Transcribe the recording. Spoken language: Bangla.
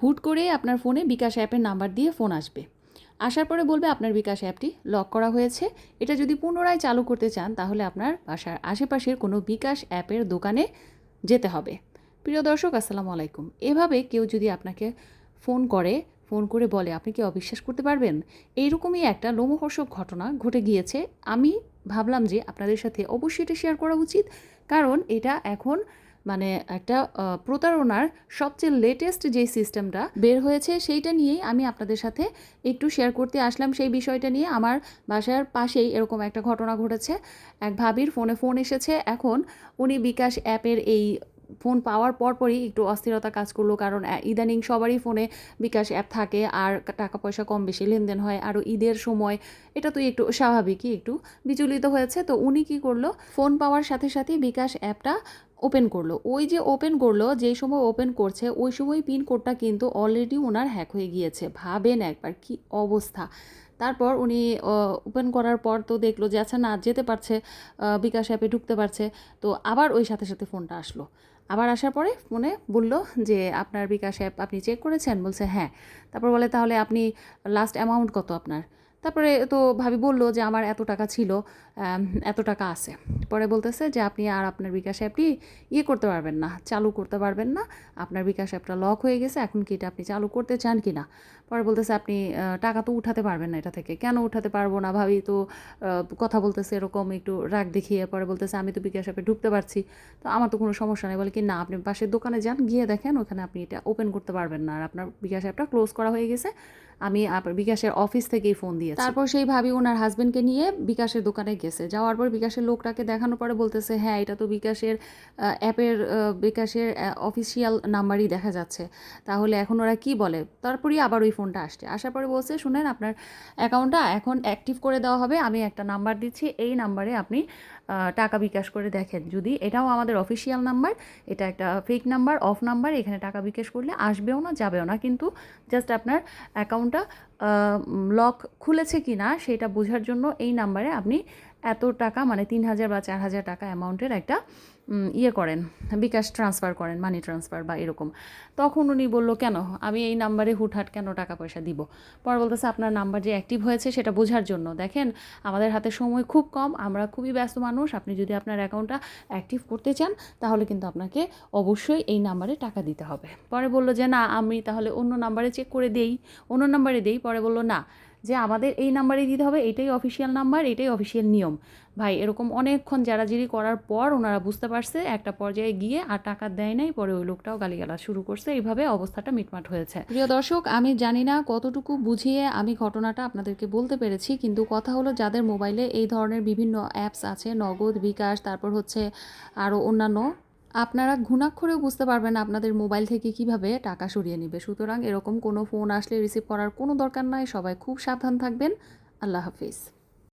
হুট করে আপনার ফোনে বিকাশ অ্যাপের নাম্বার দিয়ে ফোন আসবে। আসার পরে বলবে আপনার বিকাশ অ্যাপটি লক করা হয়েছে। এটা যদি পুনরায় চালু করতে চান তাহলে আপনার বাসার আশেপাশের কোনো বিকাশ অ্যাপের দোকানে যেতে হবে। প্রিয় দর্শক, আসসালামু আলাইকুম। এভাবে কেউ যদি আপনাকে ফোন করে বলে, আপনি কি অবিশ্বাস করতে পারবেন? এইরকমই একটা লোমহর্ষক ঘটনা ঘটে গিয়েছে। আমি ভাবলাম যে আপনাদের সাথে অবশ্যই এটা শেয়ার করা উচিত, কারণ এটা এখন মানে একটা প্রতারণার সবচেয়ে লেটেস্ট যে সিস্টেমটা বের হয়েছে সেইটা নিয়েই আমি আপনাদের সাথে একটু শেয়ার করতে আসলাম। সেই বিষয়টা নিয়ে আমার বাসার পাশেই এরকম একটা ঘটনা ঘটেছে। এক ভাবির ফোন এসেছে। এখন উনি বিকাশ অ্যাপের এই ফোন পাওয়ার পরপরই একটু অস্থিরতা কাজ করলো, কারণ ইদানিং সবারই ফোনে বিকাশ অ্যাপ থাকে আর টাকা পয়সা কম বেশি লেনদেন হয়, আরও ঈদের সময় এটা তো একটু স্বাভাবিকই একটু বিচলিত হয়েছে। তো উনি কি করলো, ফোন পাওয়ার সাথে সাথে বিকাশ অ্যাপটা ওপেন করলো। ওই যে ওপেন করলো, যেই সময় ওপেন করছে ওই সময় পিন কোডটা কিন্তু অলরেডি ওনার হ্যাক হয়ে গিয়েছে। ভাবেন একবার কি অবস্থা। তারপর উনি ওপেন করার পর তো দেখলো যে আচ্ছা না, যেতে পারছে, বিকাশ অ্যাপে ঢুকতে পারছে। তো আবার ওই সাথে সাথে ফোনটা আসলো। আবার আসার পরে ফোনে বলল যে আপনার বিকাশ অ্যাপ আপনি চেক করেছেন? বলছে হ্যাঁ। তারপর বলে তাহলে আপনি লাস্ট অ্যামাউন্ট কত আপনার? তারপরে তো ভাবি বলল যে আমার এত টাকা ছিল, এত টাকা আছে। পরে বলতেছে যে আপনি আর আপনার বিকাশ অ্যাপটি করতে পারবেন না, চালু করতে পারবেন না। আপনার বিকাশ অ্যাপটা লক হয়ে গেছে, এখন কি এটা আপনি চালু করতে চান কি না? পরে বলতেছে আপনি টাকা তো উঠাতে পারবেন না এটা থেকে। কেন উঠাতে পারবো না? ভাবি তো কথা বলতেছে এরকম একটু রাগ দেখিয়ে। পরে বলতেছে আমি তো বিকাশ অ্যাপে ঢুকতে পারছি, তো আমার তো কোনো সমস্যা নেই। বলে কি না, আপনি পাশের দোকানে যান, গিয়ে দেখেন ওখানে আপনি এটা ওপেন করতে পারবেন না, আর আপনার বিকাশ অ্যাপটা ক্লোজ করা হয়ে গেছে। আমি আপনার বিকাশের অফিস থেকেই ফোন দিয়েছি। তারপর সেই ভাবি ওনার হাজবেন্ডকে নিয়ে বিকাশের দোকানে গেছে। যাওয়ার পর বিকাশের লোকটাকে দেখানোর পরে বলতেছে হ্যাঁ, এটা তো বিকাশের অ্যাপের বিকাশের অফিসিয়াল নাম্বারই দেখা যাচ্ছে। তাহলে এখন ওরা কি বলে? তারপরেই আবার ওই ফোনটা আসছে। আসার পরে বলছে শুনেন, আপনার অ্যাকাউন্টটা এখন অ্যাক্টিভ করে দেওয়া হবে। আমি একটা নাম্বার দিচ্ছি, এই নাম্বারে আপনি টাকা বিকাশ করে দেখেন। যদি এটাও আমাদের অফিসিয়াল নাম্বার, এটা একটা ফেক নাম্বার, অফ নাম্বার, এখানে টাকা বিকাশ করলে আসবেও না যাবেও না, কিন্তু জাস্ট আপনার অ্যাকাউন্টটা লক খুলেছে কি না সেটা বোঝার জন্য এই নাম্বারে আপনি এত টাকা মানে 3,000 বা 4,000 টাকা অ্যামাউন্টের একটা করেন, বিকাশ ট্রান্সফার করেন, মানি ট্রান্সফার বা এরকম। তখন উনি বলল কেন আমি এই নাম্বারে হুটহাট কেন টাকা পয়সা দিব? পরে বলতেছে আপনার নাম্বার যে অ্যাক্টিভ হয়েছে সেটা বোঝার জন্য। দেখেন আমাদের হাতে সময় খুব কম, আমরা খুবই ব্যস্ত মানুষ। আপনি যদি আপনার অ্যাকাউন্টটা অ্যাক্টিভ করতে চান তাহলে কিন্তু আপনাকে অবশ্যই এই নাম্বারে টাকা দিতে হবে। পরে বলল যে না, আমি তাহলে অন্য নাম্বারে চেক করে দেই, অন্য নাম্বারে দেই। পরে বলল না, যে আমাদের এই নাম্বারে দিতে হবে, এটাই অফিসিয়াল নাম্বার, এটাই অফিসিয়াল নিয়ম। ভাই এরকম অনেকক্ষণ জারাজিরি করার পর ওনারা বুঝতে পারছে, একটা পর্যায়ে গিয়ে আর টাকা দেয় নাই। পরে ওই লোকটাও গালিগালাজ শুরু করছে। এইভাবে অবস্থাটা মিটমাট হয়েছে। প্রিয় দর্শক, আমি জানি না কতটুকু বুঝিয়ে আমি ঘটনাটা আপনাদেরকে বলতে পেরেছি, কিন্তু কথা হলো যাদের মোবাইলে এই ধরনের বিভিন্ন অ্যাপস আছে, নগদ, বিকাশ, তারপর হচ্ছে আরও অন্যান্য, আপনারা ঘুণাক্ষরেও বুঝতে পারবেন না আপনাদের মোবাইল থেকে কিভাবে টাকা সরিয়ে নেবে। সুতরাং এরকম কোনো ফোন আসলে রিসিভ করার কোনো দরকার নাই। সবাই খুব সাবধান থাকবেন। আল্লাহ হাফিজ।